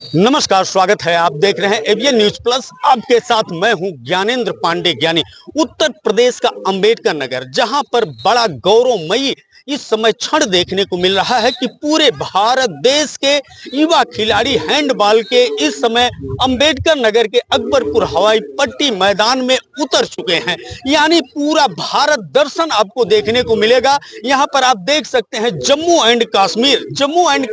नमस्कार, स्वागत है। आप देख रहे हैं एबीएन न्यूज प्लस। आपके साथ मैं हूं ज्ञानेंद्र पांडे ज्ञानी। उत्तर प्रदेश का अंबेडकर नगर, जहां पर बड़ा गौरवमयी इस समय क्षण देखने को मिल रहा है कि पूरे भारत देश के युवा खिलाड़ी हैंडबॉल के इस समय अंबेडकर नगर के अकबरपुर हवाई पट्टी मैदान में उतर चुके हैं। यानी पूरा भारत दर्शन आपको देखने को मिलेगा। यहां पर आप देख सकते हैं जम्मू एंड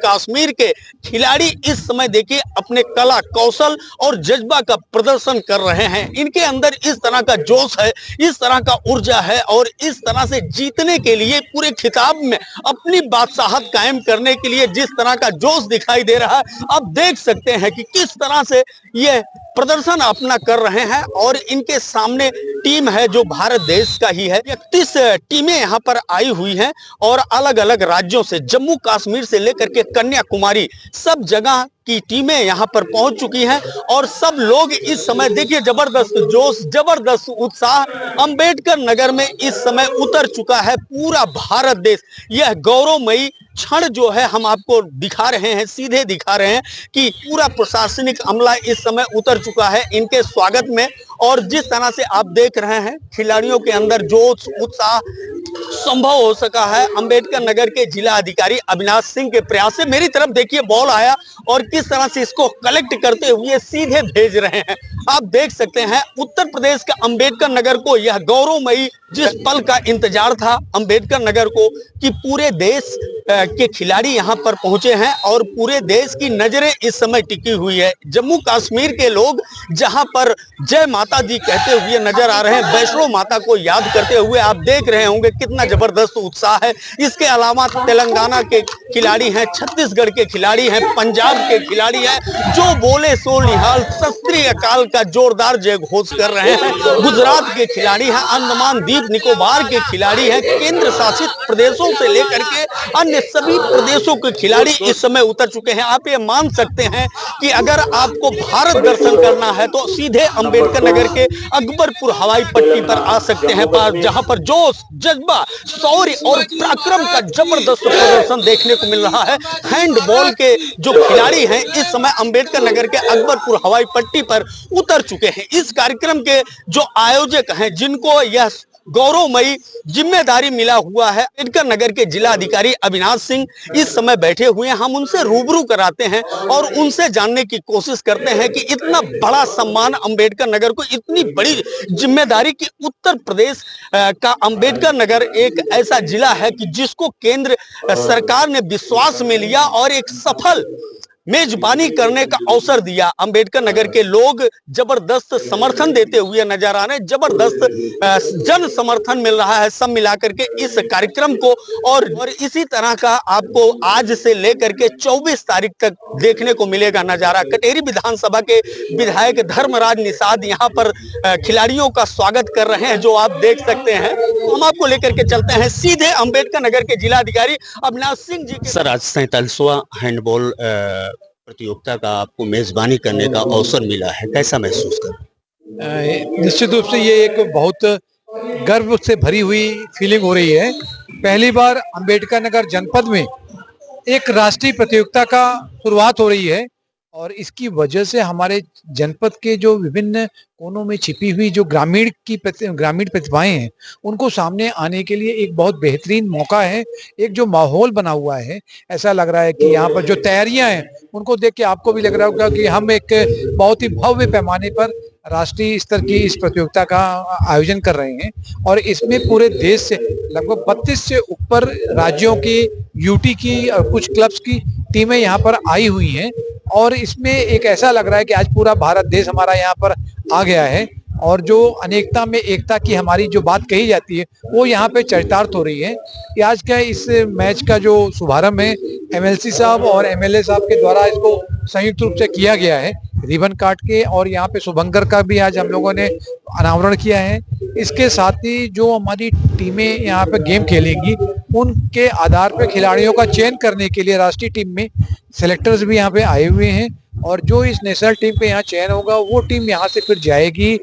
कश्मीर के खिलाड़ी इस समय देखिए अपने कला कौशल और जज्बा का प्रदर्शन कर रहे हैं। इनके अंदर इस तरह का जोश है, इस तरह का ऊर्जा है और इस तरह से जीतने के लिए पूरे खिताब में अपनी बादशाहत कायम करने के लिए जिस तरह का जोश दिखाई दे रहा है, आप देख सकते हैं कि किस तरह से ये प्रदर्शन अपना कर रहे हैं। और इनके सामने टीम है जो भारत देश का ही है। 31 टीमें यहाँ पर आई हुई हैं और अलग अलग राज्यों से, जम्मू कश्मीर से लेकर के कन्याकुमारी, सब जगह की टीमें यहाँ पर पहुंच चुकी हैं। और सब लोग इस समय देखिए जबरदस्त जोश, जबरदस्त उत्साह अंबेडकर नगर में इस समय उतर चुका है पूरा भारत देश। यह गौरवमयी क्षण जो है हम आपको दिखा रहे हैं, सीधे दिखा रहे हैं कि पूरा प्रशासनिक अमला इस समय उतर चुका है इनके स्वागत में। और जिस तरह से आप देख रहे हैं खिलाड़ियों के अंदर जोश उत्साह संभव हो सका है अंबेडकर नगर के जिला अधिकारी अविनाश सिंह के प्रयास से। मेरी तरफ देखिए बॉल आया और किस तरह से इसको कलेक्ट करते हुए सीधे भेज रहे हैं। आप देख सकते हैं उत्तर प्रदेश के अंबेडकर नगर को यह गौरवमयी जिस पल का इंतजार था अंबेडकर नगर को, कि पूरे देश के खिलाड़ी यहां पर पहुंचे हैं और पूरे देश की नजरें इस समय टिकी हुई है। जम्मू कश्मीर के लोग जहां पर जय माता दी कहते हुए नजर आ रहे हैं, वैष्णो माता को याद करते हुए आप देख रहे होंगे कितना जबरदस्त उत्साह है। इसके अलावा तेलंगाना के खिलाड़ी हैं, छत्तीसगढ़ के खिलाड़ी हैं, पंजाब के खिलाड़ी हैं, जो बोले सो निहाल, सत श्री अकाल का जोरदार जय घोष कर रहे हैं। गुजरात के खिलाड़ी हैं, अंडमान द्वीप निकोबार के खिलाड़ी हैं, केंद्र शासित प्रदेशों से लेकर के अन्य सभी प्रदेशों के खिलाड़ी इस समय उतर चुके हैं। आप ये मान सकते हैं कि अगर आपको भारत दर्शन करना है तो सीधे अंबेडकर नगर के अकबरपुर हवाई पट्टी पर आ सकते हैं, जहां पर जोश, जज्बा, शौर्य और पराक्रम का जबरदस्त प्रदर्शन देखने को मिल रहा है। हैंडबॉल के जो खिलाड़ी हैं इस समय अंबेडकर नगर के अकबरपुर हवाई पट्टी पर उतर चुके हैं। इस कार्यक्रम के जो आयोजक हैं, जिनको यह गौरवमयी जिम्मेदारी मिला हुआ है, अंबेडकर नगर के जिला अधिकारी अविनाश सिंह इस समय बैठे हुए हैं। हम उनसे रूबरू कराते हैं और उनसे जानने की कोशिश करते हैं कि इतना बड़ा सम्मान अंबेडकर नगर को, इतनी बड़ी जिम्मेदारी कि उत्तर प्रदेश का अंबेडकर नगर एक ऐसा जिला है कि जिसको केंद्र सरकार ने विश्वास में लिया और एक सफल मेजबानी करने का अवसर दिया। अंबेडकर नगर के लोग जबरदस्त समर्थन देते हुए नजर आ रहे हैं, जबरदस्त जन समर्थन मिल रहा है सब मिलाकर के इस कार्यक्रम को। और इसी तरह का आपको आज से लेकर के 24 तारीख तक देखने को मिलेगा नजारा। कटेरी विधानसभा के विधायक धर्मराज निषाद यहाँ पर खिलाड़ियों का स्वागत कर रहे हैं, जो आप देख सकते हैं। हम आपको लेकर के चलते हैं सीधे अंबेडकर नगर के जिला अधिकारी अविनाश सिंह जी। सर, आज 47वां हैंडबॉल प्रतियोगिता का आपको मेजबानी करने का अवसर मिला है, कैसा महसूस कर? निश्चित रूप से ये एक बहुत गर्व से भरी हुई फीलिंग हो रही है। पहली बार अंबेडकर नगर जनपद में एक राष्ट्रीय प्रतियोगिता का शुरुआत हो रही है और इसकी वजह से हमारे जनपद के जो विभिन्न कोनों में छिपी हुई जो ग्रामीण प्रतिभाएं हैं उनको सामने आने के लिए एक बहुत बेहतरीन मौका है। एक जो माहौल बना हुआ है, ऐसा लग रहा है कि यहाँ पर जो तैयारियां हैं उनको देख के आपको भी लग रहा होगा कि हम एक बहुत ही भव्य पैमाने पर राष्ट्रीय स्तर की इस प्रतियोगिता का आयोजन कर रहे हैं। और इसमें पूरे देश से लगभग 32 से ऊपर राज्यों की, यूटी की और कुछ क्लब्स की टीमें यहाँ पर आई हुई हैं। और इसमें एक ऐसा लग रहा है कि आज पूरा भारत देश हमारा यहाँ पर आ गया है और जो अनेकता में एकता की हमारी जो बात कही जाती है वो यहाँ पे चरितार्थ हो रही है। कि आज का इस मैच का जो शुभारंभ है एमएलसी साहब और एमएलए साहब के द्वारा इसको संयुक्त रूप से किया गया है रिबन काट के, और यहाँ पे शुभंकर का भी आज हम लोगों ने अनावरण किया है। इसके साथ ही जो हमारी टीमें यहाँ पे गेम खेलेंगी उनके आधार पर खिलाड़ियों का चयन करने के लिए राष्ट्रीय टीम में सेलेक्टर्स भी यहाँ पे आए हुए हैं। और जो इस नेशनल टीम पे यहाँ चयन होगा वो टीम यहाँ से फिर जाएगी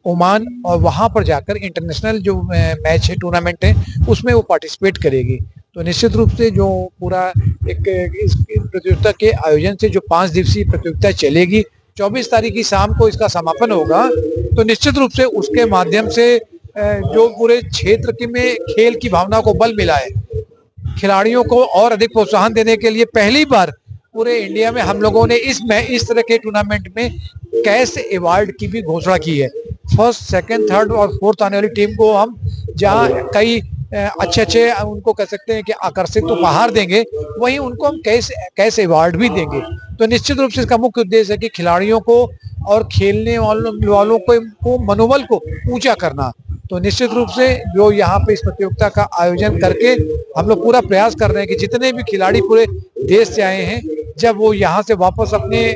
ओमान और वहां पर जाकर इंटरनेशनल जो मैच है, टूर्नामेंट है, उसमें वो पार्टिसिपेट करेगी। तो निश्चित रूप से जो पूरा एक इस प्रतियोगिता के आयोजन से जो 5 दिवसीय प्रतियोगिता चलेगी, 24 तारीख की शाम को इसका समापन होगा। तो निश्चित रूप से उसके माध्यम से जो पूरे क्षेत्र की में खेल की भावना को बल मिला है, खिलाड़ियों को और अधिक प्रोत्साहन देने के लिए पहली बार पूरे इंडिया में हम लोगों ने इस तरह के टूर्नामेंट में कैश अवार्ड की भी घोषणा की है। फर्स्ट, सेकंड, थर्ड और फोर्थ आने वाली टीम को हम जहां कई अच्छे उनको कह सकते हैं कि आकर्षित उपहार देंगे, वहीं उनको हम कैश अवार्ड भी देंगे। तो निश्चित रूप से इसका मुख्य उद्देश्य है कि खिलाड़ियों को और खेलने वालों को मनोबल को ऊंचा करना। तो निश्चित रूप से जो यहाँ पे इस प्रतियोगिता का आयोजन करके हम लोग पूरा प्रयास कर रहे हैं कि जितने भी खिलाड़ी पूरे देश से आए हैं, जब वो यहाँ से वापस अपने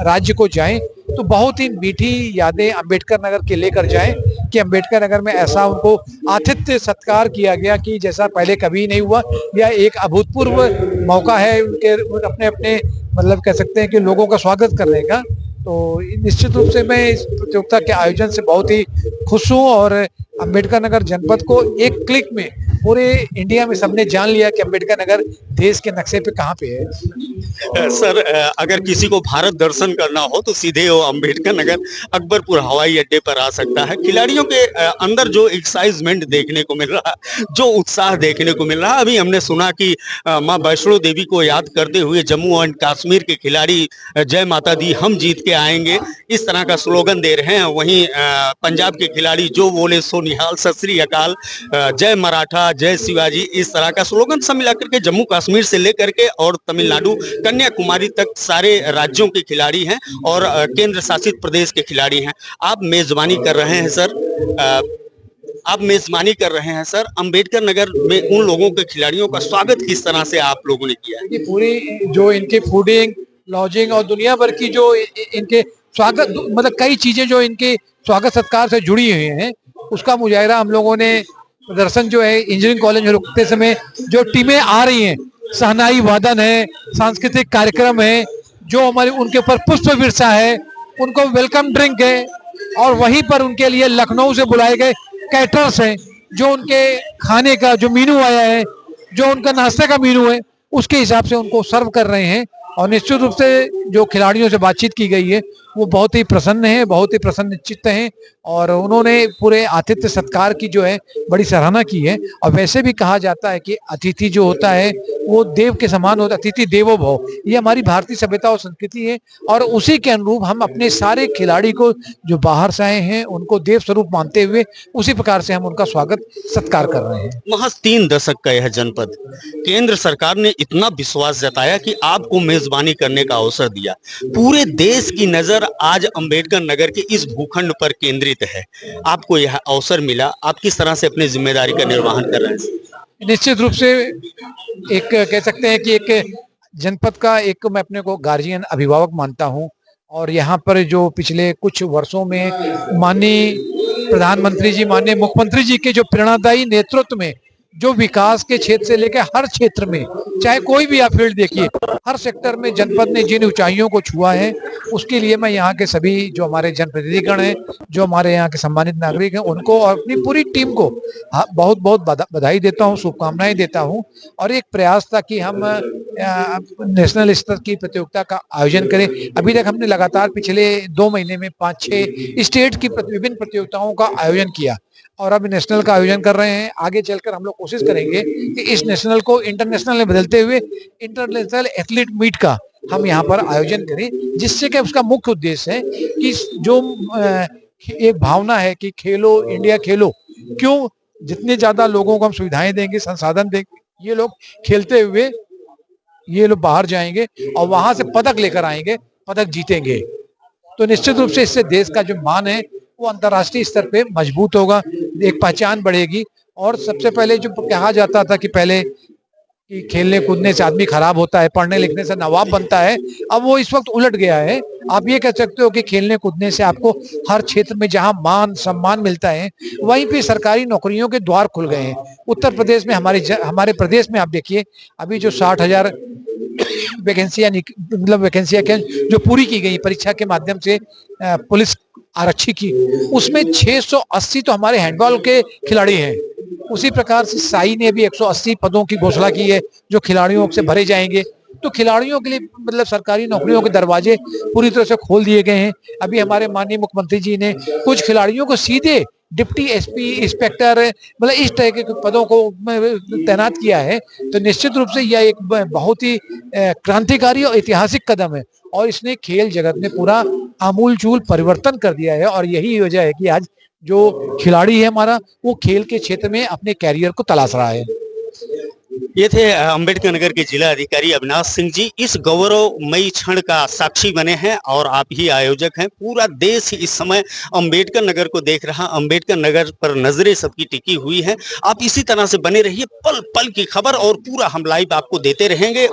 राज्य को जाएं तो बहुत ही मीठी यादें अंबेडकर नगर के लेकर जाएं कि अंबेडकर नगर में ऐसा उनको आतिथ्य सत्कार किया गया कि जैसा पहले कभी नहीं हुआ। यह एक अभूतपूर्व मौका है उनके अपने अपने मतलब कह सकते हैं कि लोगों का स्वागत करने का। तो निश्चित रूप से मैं इस प्रतियोगिता के आयोजन से बहुत ही खुश हूँ और अंबेडकर नगर जनपद को एक क्लिक में पूरे इंडिया में सबने जान लिया कि अंबेडकर नगर देश के नक्शे पे कहाँ पे है। सर, अगर किसी को भारत दर्शन करना हो तो सीधे वो अंबेडकर नगर अकबरपुर हवाई अड्डे पर आ सकता है। खिलाड़ियों के अंदर जो एक्साइटमेंट देखने को मिल रहा है, जो उत्साह देखने को मिल रहा है, अभी हमने सुना कि माँ वैष्णो देवी को याद करते हुए जम्मू एंड कश्मीर के खिलाड़ी जय माता दी हम जीत के आएंगे इस तरह का स्लोगन दे रहे हैं। वहीं पंजाब के खिलाड़ी जो बोले सो निहाल, सत श्री अकाल, जय मराठा, जय शिवाजी, इस तरह का स्लोगन सब मिलाकर के जम्मू कश्मीर से लेकर के और तमिलनाडु, कन्याकुमारी तक सारे राज्यों के खिलाड़ी हैं और केंद्र शासित प्रदेश के खिलाड़ी हैं। आप मेजबानी कर रहे हैं सर, आप मेजबानी कर रहे हैं सर। अंबेडकर नगर में उन लोगों के खिलाड़ियों का स्वागत किस तरह से आप लोगों ने किया है? पूरी जो इनके फूडिंग, लॉजिंग और दुनिया भर की जो इनके स्वागत मतलब कई चीजें जो इनके स्वागत सत्कार से जुड़ी हुई हैं, उसका मुजाहिरा हम लोगों ने प्रदर्शन जो है इंजीनियरिंग कॉलेज में रुकते समय जो टीमें आ रही हैं, शहनाई वादन है, सांस्कृतिक कार्यक्रम है, जो हमारे उनके ऊपर पुष्प वर्षा है, उनको वेलकम ड्रिंक है और वहीं पर उनके लिए लखनऊ से बुलाए गए कैटरर्स हैं, जो उनके खाने का जो मीनू आया है, जो उनका नाश्ते का मीनू है, उसके हिसाब से उनको सर्व कर रहे हैं। और निश्चित रूप से जो खिलाड़ियों से बातचीत की गई है वो बहुत ही प्रसन्न है, बहुत ही प्रसन्न चित्त हैं और उन्होंने पूरे आतिथ्य सत्कार की जो है बड़ी सराहना की है। और वैसे भी कहा जाता है कि अतिथि जो होता है वो देव के समान होता है, अतिथि देवो भव, ये हमारी भारतीय सभ्यता और संस्कृति है और उसी के अनुरूप हम अपने सारे खिलाड़ी को जो बाहर से आए हैं उनको देव स्वरूप मानते हुए उसी प्रकार से हम उनका स्वागत सत्कार कर रहे हैं। महज 3 दशक का यह जनपद, केंद्र सरकार ने इतना विश्वास जताया कि आपको मेजबानी करने का अवसर दिया। पूरे देश की नजर आज अंबेडकर नगर के इस भूखंड पर केंद्रित है। आपको यह अवसर मिला, आप किस तरह से अपनी जिम्मेदारी का निर्वहन कर रहे हैं? निश्चित रूप से एक कह सकते हैं कि एक जनपद का एक मैं अपने को गार्जियन अभिभावक मानता हूं और यहाँ पर जो पिछले कुछ वर्षों में माननीय प्रधानमंत्री जी, माननीय मुख्यमंत्री जी के जो प्रेरणादायी नेतृत्व में जो विकास के क्षेत्र से लेकर हर क्षेत्र में, चाहे कोई भी आप फील्ड देखिए, हर सेक्टर में जनपद ने जिन ऊंचाइयों को छुआ है, उसके लिए मैं यहाँ के सभी जो हमारे जनप्रतिनिधिगण हैं, जो हमारे यहाँ के सम्मानित नागरिक हैं, उनको और अपनी पूरी टीम को बहुत बहुत बधाई देता हूँ, शुभकामनाएं देता हूँ। और एक प्रयास था कि हम नेशनल स्तर की प्रतियोगिता का आयोजन करें। अभी तक हमने लगातार पिछले 2 महीने में 5-6 स्टेट की विभिन्न प्रतियोगिताओं का आयोजन किया और अब नेशनल का आयोजन कर रहे हैं। आगे चलकर हम लोग कोशिश करेंगे कि इस नेशनल को इंटरनेशनल में बदलते हुए इंटरनेशनल एथलीट मीट का हम यहाँ पर आयोजन करें, जिससे कि उसका मुख्य उद्देश्य है कि जो एक भावना है कि खेलो इंडिया खेलो, क्यों जितने ज्यादा लोगों को हम सुविधाएं देंगे, संसाधन देंगे, ये लोग खेलते हुए ये लोग बाहर जाएंगे और वहां से पदक लेकर आएंगे, पदक जीतेंगे। तो निश्चित रूप से इससे देश का जो मान है वो अंतर्राष्ट्रीय स्तर पे मजबूत होगा, एक पहचान बढ़ेगी। और सबसे पहले जो कहा जाता था कि पहले कि खेलने कूदने से आदमी खराब होता है, पढ़ने लिखने से नवाब बनता है, अब वो इस वक्त उलट गया है। आप ये कह सकते हो कि खेलने कूदने से आपको हर क्षेत्र में जहां मान सम्मान मिलता है, वहीं पे सरकारी नौकरियों के द्वार खुल गए हैं। उत्तर प्रदेश में हमारे प्रदेश में आप देखिए, अभी जो 60,000 वैकेंसियां मतलब वैकेंसियां जो पूरी की गई परीक्षा के माध्यम से पुलिस आरक्षी की, उसमें 680 तो हमारे हैंडबॉल के खिलाड़ी हैं। उसी प्रकार से साई ने भी 180 पदों की घोषणा की है जो खिलाड़ियों से भरे जाएंगे। तो खिलाड़ियों के लिए मतलब सरकारी नौकरियों के दरवाजे पूरी तरह से खोल दिए गए हैं। अभी हमारे माननीय मुख्यमंत्री जी ने कुछ खिलाड़ियों को सीधे डिप्टी एसपी, इंस्पेक्टर, मतलब इस तरह के पदों को तैनात किया है। तो निश्चित रूप से यह एक बहुत ही क्रांतिकारी और ऐतिहासिक कदम है और इसने खेल जगत में पूरा आमूलचूल परिवर्तन कर दिया है। और यही वजह है कि आज जो खिलाड़ी है हमारा, वो खेल के क्षेत्र में अपने कैरियर को तलाश रहा है। ये थे अंबेडकर नगर के जिला अधिकारी अविनाश सिंह जी। इस गौरवमयी क्षण का साक्षी बने हैं और आप ही आयोजक हैं। पूरा देश इस समय अंबेडकर नगर को देख रहा, अंबेडकर नगर पर नजरें सबकी टिकी हुई हैं। आप इसी तरह से बने रहिए, पल पल की खबर और पूरा हम लाइव आपको देते रहेंगे।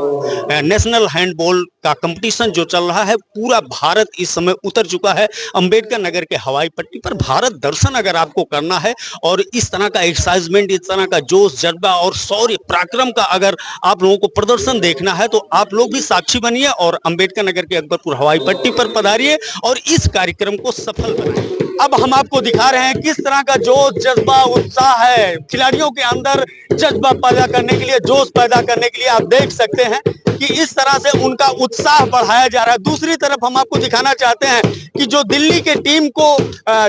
नेशनल हैंडबॉल का कंपटीशन जो चल रहा है, पूरा भारत इस समय उतर चुका है अंबेडकर नगर के हवाई पट्टी पर। भारत दर्शन अगर आपको करना है और इस तरह का एक्साइटमेंट, इस तरह का जोश, जज्बा और शौर्य पराक्रम का अगर आप लोगों को प्रदर्शन देखना है तो आप लोग भी साक्षी बनिए और अंबेडकर नगर के अकबरपुर हवाई पट्टी पर पधारिए और इस कार्यक्रम को सफल बनाइए। अब हम आपको दिखा रहे हैं किस तरह का जोश, जज्बा, उत्साह है खिलाड़ियों के अंदर। जज्बा पैदा करने के लिए, जोश पैदा करने के लिए आप देख सकते हैं कि इस तरह से उनका उत्साह बढ़ाया जा रहा है। दूसरी तरफ हम आपको दिखाना चाहते हैं कि जो दिल्ली के टीम को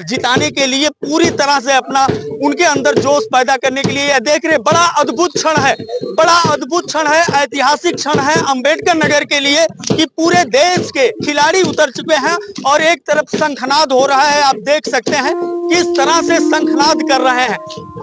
जिताने के लिए पूरी तरह से अपना उनके अंदर जोश पैदा करने के लिए, यह देख रहे, बड़ा अद्भुत क्षण है, बड़ा अद्भुत क्षण है, ऐतिहासिक क्षण है अंबेडकर नगर के लिए कि पूरे देश के खिलाड़ी उतर चुके हैं और एक तरफ शंखनाद हो रहा है। आप देख सकते हैं किस तरह से शंखनाद कर रहे हैं।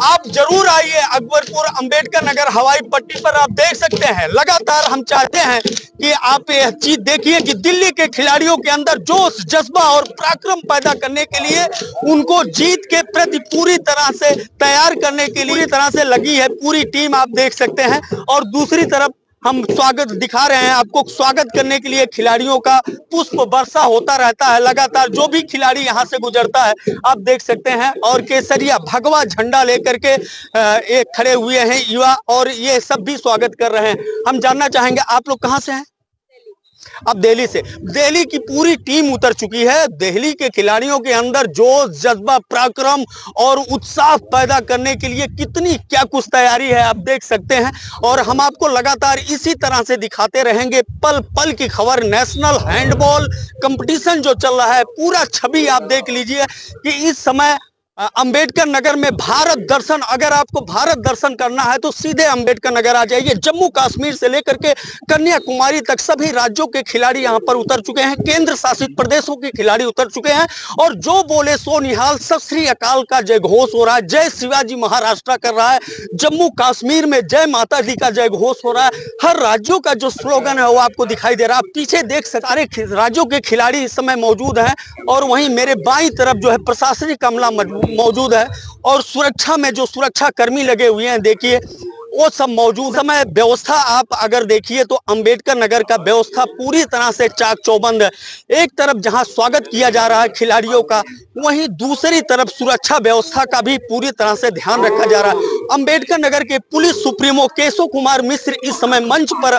आप जरूर आइए अकबरपुर अंबेडकर नगर हवाई पट्टी पर। आप देख सकते हैं लगातार हम चाहते हैं कि आप यह चीज देखिए कि दिल्ली के खिलाड़ियों के अंदर जोश, जज्बा और पराक्रम पैदा करने के लिए, उनको जीत के प्रति पूरी तरह से तैयार करने के लिए तरह से लगी है पूरी टीम, आप देख सकते हैं। और दूसरी तरफ हम स्वागत दिखा रहे हैं आपको, स्वागत करने के लिए खिलाड़ियों का पुष्प वर्षा होता रहता है लगातार। जो भी खिलाड़ी यहां से गुजरता है आप देख सकते हैं और केसरिया भगवा झंडा लेकर के एक खड़े हुए हैं युवा और ये सब भी स्वागत कर रहे हैं। हम जानना चाहेंगे आप लोग कहां से हैं? अब दिल्ली से। दिल्ली की पूरी टीम उतर चुकी है। दिल्ली के खिलाड़ियों के अंदर जोश, जज्बा, पराक्रम और उत्साह पैदा करने के लिए कितनी क्या कुछ तैयारी है आप देख सकते हैं और हम आपको लगातार इसी तरह से दिखाते रहेंगे पल पल की खबर। नेशनल हैंडबॉल कंपटीशन जो चल रहा है, पूरा छवि आप देख लीजिए कि इस समय अंबेडकर नगर में भारत दर्शन, अगर आपको भारत दर्शन करना है तो सीधे अंबेडकर नगर आ जाइए। जम्मू कश्मीर से लेकर के कन्याकुमारी तक सभी राज्यों के खिलाड़ी यहां पर उतर चुके हैं, केंद्र शासित प्रदेशों के खिलाड़ी उतर चुके हैं और जो बोले सो निहाल, सत श्री अकाल का जय घोष हो रहा है। जय शिवाजी महाराष्ट्र कर रहा है। जम्मू कश्मीर में जय माता दी का जय घोष हो रहा है। हर राज्यों का जो स्लोगन है वो आपको दिखाई दे रहा है। आप पीछे देख सकते, सारे राज्यों के खिलाड़ी इस समय मौजूद हैं और वहीं मेरे बाईं तरफ जो है प्रशासनिक अमला मौजूद है और सुरक्षा में जो सुरक्षा कर्मी लगे हुए हैं देखिए वो सब मौजूद। समय व्यवस्था आप अगर देखिए तो अंबेडकर नगर का व्यवस्था पूरी तरह से चाक चौबंद है। एक तरफ जहां स्वागत किया जा रहा है खिलाड़ियों का, वहीं दूसरी तरफ सुरक्षा व्यवस्था का भी पूरी तरह से ध्यान रखा जा रहा है। अंबेडकर नगर के पुलिस सुप्रीमो केशव कुमार मिश्र इस समय मंच पर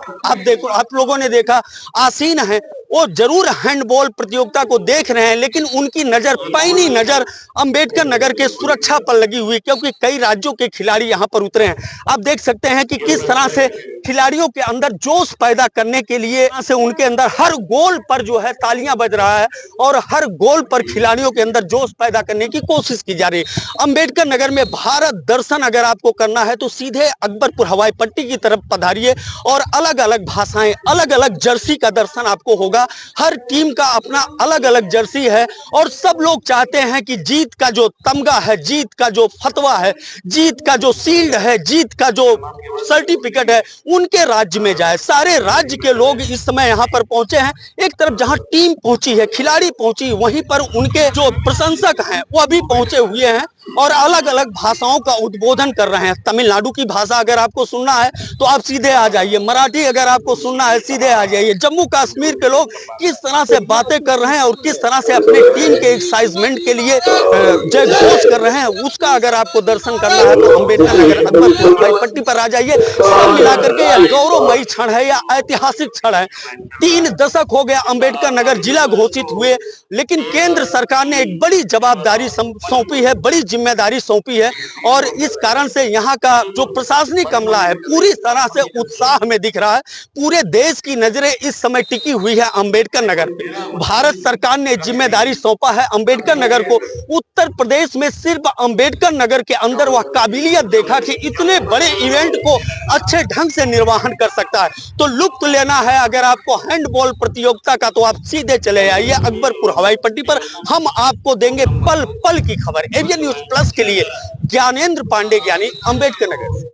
आप लोगों ने देखा आसीन है। वो जरूर हैंडबॉल प्रतियोगिता को देख रहे हैं लेकिन उनकी नजर, पैनी नजर अंबेडकर नगर के सुरक्षा पर लगी हुई, क्योंकि कई राज्यों के खिलाड़ी यहां पर उतरे हैं। आप देख सकते हैं कि किस तरह से खिलाड़ियों के अंदर जोश पैदा करने के लिए से उनके अंदर हर गोल पर जो है तालियां बज रहा है और हर गोल पर खिलाड़ियों के अंदर जोश पैदा करने की कोशिश की जा रही है। अंबेडकर नगर में भारत दर्शन अगर आपको करना है तो सीधे अकबरपुर हवाई पट्टी की तरफ पधारिए और अलग अलग भाषाएं, अलग अलग जर्सी का दर्शन आपको होगा। हर टीम का अपना अलग अलग जर्सी है और सब लोग चाहते हैं कि जीत का जो तमगा है, जीत का जो फतवा है, जीत का जो शील्ड है, जीत का जो सर्टिफिकेट है उनके राज्य में जाए। सारे राज्य के लोग इस समय यहाँ पर पहुंचे हैं। एक तरफ जहां टीम पहुंची है, खिलाड़ी पहुंची, वहीं पर उनके जो प्रशंसक हैं वो भी पहुंचे हुए हैं और अलग अलग भाषाओं का उद्बोधन कर रहे हैं। तमिलनाडु की भाषा अगर आपको सुनना है तो आप सीधे आ जाइए, मराठी अगर आपको सुनना है सीधे आ जाइए। जम्मू कश्मीर के लोग किस तरह से बातें कर रहे हैं और किस तरह से अपने टीम के एक्साइटमेंट के लिए जय घोष कर रहे हैं, उसका अगर आपको दर्शन करना है तो अंबेडकर नगर अकबरपुर हवाई पट्टी पर आ जाइए। सब मिलाकर के यह गौरवमयी क्षण है, यह ऐतिहासिक क्षण है। 3 दशक हो गया अंबेडकर नगर जिला घोषित हुए, लेकिन केंद्र सरकार ने एक बड़ी जवाबदारी सौंपी है, बड़ी जिम्मेदारी सौंपी है और इस कारण से यहाँ का जो प्रशासनिक अमला है पूरी तरह से उत्साह में दिख रहा है। पूरे देश की नजरें इस समय टिकी हुई है अंबेडकर नगर पे। भारत सरकार ने जिम्मेदारी सौंपा है अंबेडकर नगर को। उत्तर प्रदेश में सिर्फ अंबेडकर नगर के अंदर वह काबिलियत देखा कि इतने बड़े इवेंट को अच्छे ढंग से निर्वहन कर सकता है। तो लुत्फ लेना है अगर आपको हैंडबॉल प्रतियोगिता का, तो आप सीधे चले आइए अकबरपुर हवाई पट्टी पर। हम आपको देंगे पल पल की खबर। एबीएन न्यूज प्लस के लिए ज्ञानेंद्र पांडे ज्ञानी, अंबेडकर नगर से।